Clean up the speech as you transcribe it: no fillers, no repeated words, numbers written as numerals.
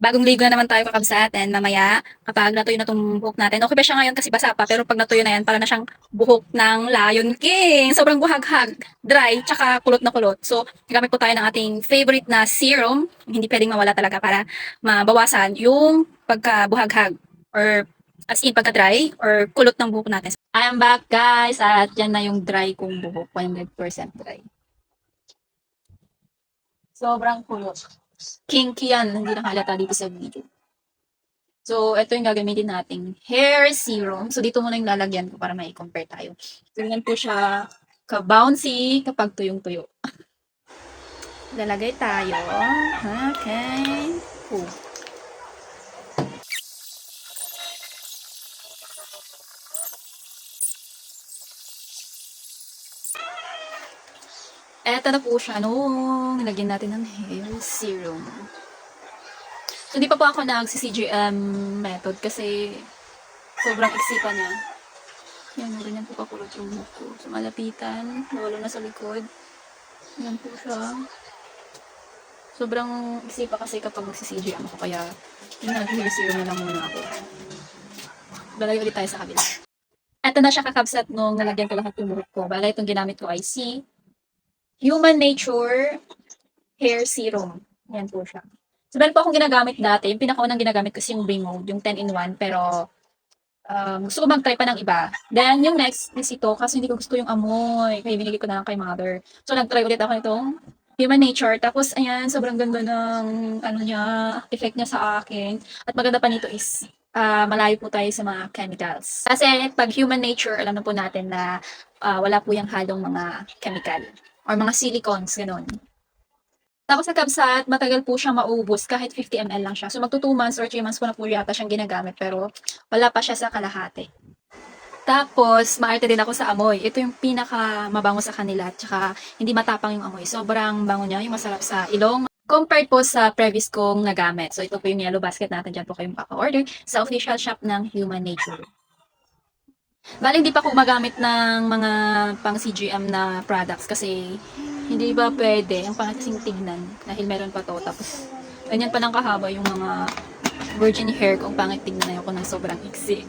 Bagong ligo na naman tayo kakabsat and mamaya kapag natuyo na itong buhok natin. Okay ba siya ngayon kasi basa pa pero pag natuyo na yan para na siyang buhok ng Lion King. Sobrang buhaghag, dry, tsaka kulot na kulot. So gamit po tayo ng ating favorite na serum. Hindi pwedeng mawala talaga para mabawasan yung pagkabuhaghag or as in pagka-dry or kulot ng buhok natin. I am back guys at yan na yung dry kong buhok, 100% dry. Sobrang kulot. Kinky yan, hindi nakalata dito sa video. So, ito yung gagamitin nating hair serum. So, dito muna yung lalagyan ko para may compare tayo. So, ganyan po siya ka-bouncy kapag tuyong-tuyo. Lalagay tayo. Okay. Oh. Eto na po siya nung nilagyan natin ng hair serum. So, hindi pa po ako nag-CGM method kasi sobrang iksi pa niya. Yan, ganyan po kakulot yung buhok ko. So, malapitan, nawalo na sa likod. Yan po siya. Sobrang iksi pa kasi kapag nag-CGM ako, kaya nag-hair serum na lang muna ako. Balay ulit tayo sa kabila. Eto na siya kakabsat nung nalagyan ko lahat yung buhok ko. Balay itong ginamit ko ay si Human Nature Hair Serum. Yan po siya. So, meron po akong ginagamit dati. Yung pinakaunang ginagamit ko is yung Bring Mode, yung 10-in-1. Pero, gusto ko mag-try pa ng iba. Then, yung next is ito kasi hindi ko gusto yung amoy. Kaya binigay ko na lang kay mother. So, nag-try ulit ako nitong Human Nature. Tapos, ayan, sobrang ganda ng, ano niya, effect niya sa akin. At maganda pa nito is, malayo po tayo sa mga chemicals. Kasi, pag Human Nature, alam na po natin na wala po yung halong mga chemical or mga silicones, ganun. Tapos sa kabsat, matagal po siyang maubos kahit 50 ml lang siya. So magto 2 months or 3 months ko na po yata siyang ginagamit pero wala pa siya sa kalahati. Tapos, maarte din ako sa amoy. Ito yung pinaka mabango sa kanila at saka hindi matapang yung amoy. Sobrang bango niya, yung masarap sa ilong. Compared po sa previous kong nagamit. So ito po yung yellow basket natin. Diyan po kayong maka-order sa official shop ng Human Nature. Bali, hindi pa ako magamit ng mga pang CGM na products kasi hindi ba pwede, ang pangit kasing tignan dahil meron pa to. Tapos, ganyan pa lang kahaba yung mga virgin hair kung pangit tignan na yun ko ng sobrang iksi.